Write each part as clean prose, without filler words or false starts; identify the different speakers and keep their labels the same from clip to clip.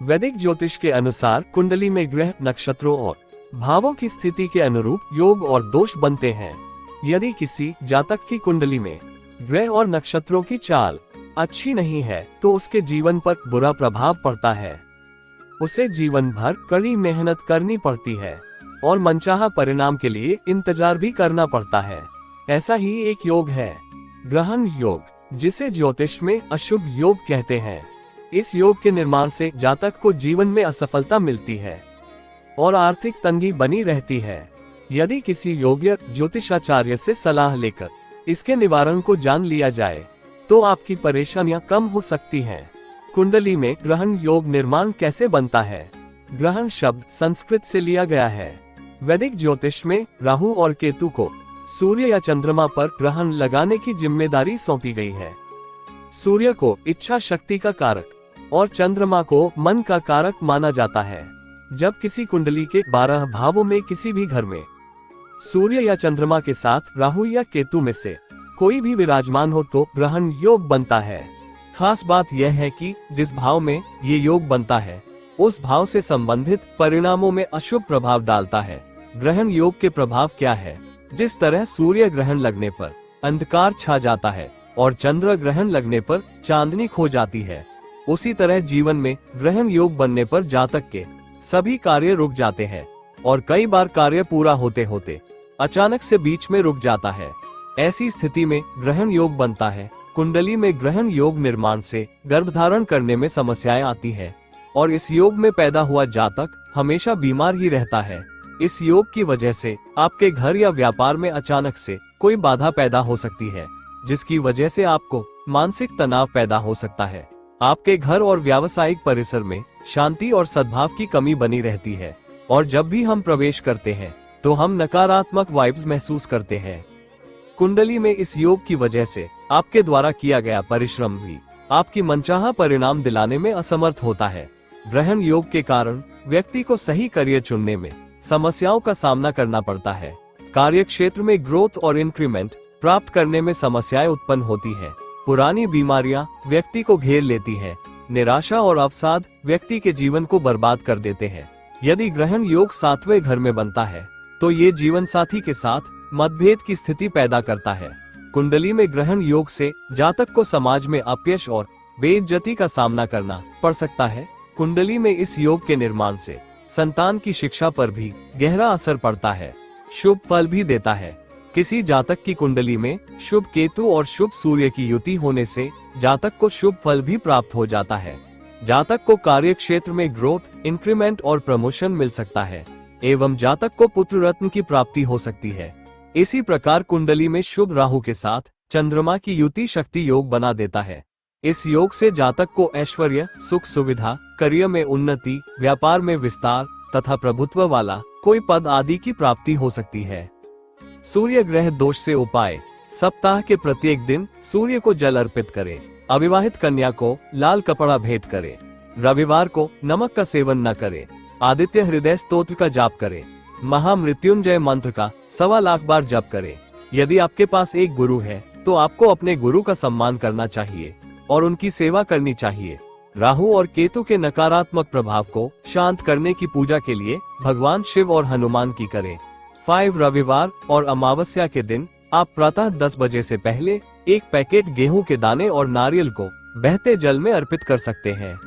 Speaker 1: वैदिक ज्योतिष के अनुसार कुंडली में ग्रह, नक्षत्रों और भावों की स्थिति के अनुरूप योग और दोष बनते हैं। यदि किसी जातक की कुंडली में ग्रह और नक्षत्रों की चाल अच्छी नहीं है तो उसके जीवन पर बुरा प्रभाव पड़ता है। उसे जीवन भर कड़ी मेहनत करनी पड़ती है और मनचाहा परिणाम के लिए इंतजार भी करना पड़ता है। ऐसा ही एक योग है ग्रहण योग, जिसे ज्योतिष में अशुभ योग कहते हैं। इस योग के निर्माण से जातक को जीवन में असफलता मिलती है और आर्थिक तंगी बनी रहती है। यदि किसी योग्य ज्योतिषाचार्य से सलाह लेकर इसके निवारण को जान लिया जाए तो आपकी परेशानियां कम हो सकती हैं। कुंडली में ग्रहण योग निर्माण कैसे बनता है? ग्रहण शब्द संस्कृत से लिया गया है। वैदिक ज्योतिष में राहु और केतु को सूर्य या चंद्रमा पर ग्रहण लगाने की जिम्मेदारी सौंपी गई है। सूर्य को इच्छा शक्ति का कारक और चंद्रमा को मन का कारक माना जाता है। जब किसी कुंडली के 12 भावों में किसी भी घर में सूर्य या चंद्रमा के साथ राहु या केतु में से कोई भी विराजमान हो तो ग्रहण योग बनता है। खास बात यह है कि जिस भाव में ये योग बनता है उस भाव से संबंधित परिणामों में अशुभ प्रभाव डालता है। ग्रहण योग के प्रभाव क्या है? जिस तरह सूर्य ग्रहण लगने पर अंधकार छा जाता है और चंद्र ग्रहण लगने पर चांदनी खो जाती है, उसी तरह जीवन में ग्रहण योग बनने पर जातक के सभी कार्य रुक जाते हैं और कई बार कार्य पूरा होते होते अचानक से बीच में रुक जाता है। ऐसी स्थिति में ग्रहण योग बनता है। कुंडली में ग्रहण योग निर्माण से गर्भधारण करने में समस्याएं आती है और इस योग में पैदा हुआ जातक हमेशा बीमार ही रहता है। इस योग की वजह से आपके घर या व्यापार में अचानक से कोई बाधा पैदा हो सकती है, जिसकी वजह से आपको मानसिक तनाव पैदा हो सकता है। आपके घर और व्यावसायिक परिसर में शांति और सद्भाव की कमी बनी रहती है और जब भी हम प्रवेश करते हैं तो हम नकारात्मक वाइब्स महसूस करते हैं। कुंडली में इस योग की वजह से आपके द्वारा किया गया परिश्रम भी आपकी मनचाहा परिणाम दिलाने में असमर्थ होता है। ग्रहण योग के कारण व्यक्ति को सही करियर चुनने में समस्याओं का सामना करना पड़ता है। कार्य क्षेत्र में ग्रोथ और इंक्रीमेंट प्राप्त करने में समस्याएं उत्पन्न होती है। पुरानी बीमारियां व्यक्ति को घेर लेती है। निराशा और अवसाद व्यक्ति के जीवन को बर्बाद कर देते हैं। यदि ग्रहण योग 7वें घर में बनता है तो ये जीवन साथी के साथ मतभेद की स्थिति पैदा करता है। कुंडली में ग्रहण योग से जातक को समाज में अपयश और बेइज्जती का सामना करना पड़ सकता है। कुंडली में इस योग के निर्माण से संतान की शिक्षा पर भी गहरा असर पड़ता है, शुभ फल भी देता है। किसी जातक की कुंडली में शुभ केतु और शुभ सूर्य की युति होने से जातक को शुभ फल भी प्राप्त हो जाता है। जातक को कार्य क्षेत्र में ग्रोथ, इंक्रीमेंट और प्रमोशन मिल सकता है एवं जातक को पुत्र रत्न की प्राप्ति हो सकती है। इसी प्रकार कुंडली में शुभ राहु के साथ चंद्रमा की युति शक्ति योग बना देता है। इस योग से जातक को ऐश्वर्य, सुख सुविधा, करियर में उन्नति, व्यापार में विस्तार तथा प्रभुत्व वाला कोई पद आदि की प्राप्ति हो सकती है। सूर्य ग्रह दोष से उपाय। सप्ताह के प्रत्येक दिन सूर्य को जल अर्पित करें। अविवाहित कन्या को लाल कपड़ा भेंट करें। रविवार को नमक का सेवन न करें। आदित्य हृदय स्तोत्र का जाप करें। महामृत्युंजय मंत्र का 1.25 लाख बार जप करें। यदि आपके पास एक गुरु है तो आपको अपने गुरु का सम्मान करना चाहिए और उनकी सेवा करनी चाहिए। राहु और केतु के नकारात्मक प्रभाव को शांत करने की पूजा के लिए भगवान शिव और हनुमान की करें। 5 रविवार और अमावस्या के दिन आप प्रातः 10 बजे से पहले 1 पैकेट गेहूं के दाने और नारियल को बहते जल में अर्पित कर सकते हैं।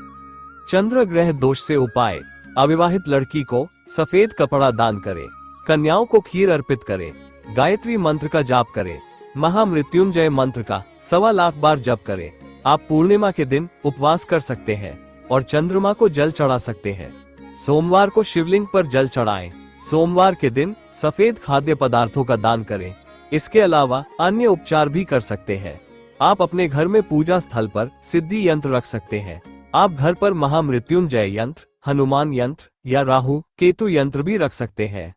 Speaker 1: चंद्र ग्रह दोष से उपाय। अविवाहित लड़की को सफेद कपड़ा दान करें। कन्याओं को खीर अर्पित करें। गायत्री मंत्र का जाप करें। महामृत्युंजय मंत्र का 1.25 लाख बार जप करें। आप पूर्णिमा के दिन उपवास कर सकते हैं और चंद्रमा को जल चढ़ा सकते हैं। सोमवार को शिवलिंग पर जल चढ़ाएं। सोमवार के दिन सफेद खाद्य पदार्थों का दान करें। इसके अलावा अन्य उपचार भी कर सकते हैं। आप अपने घर में पूजा स्थल पर सिद्धि यंत्र रख सकते हैं। आप घर पर महामृत्युंजय यंत्र, हनुमान यंत्र या राहु केतु यंत्र भी रख सकते हैं।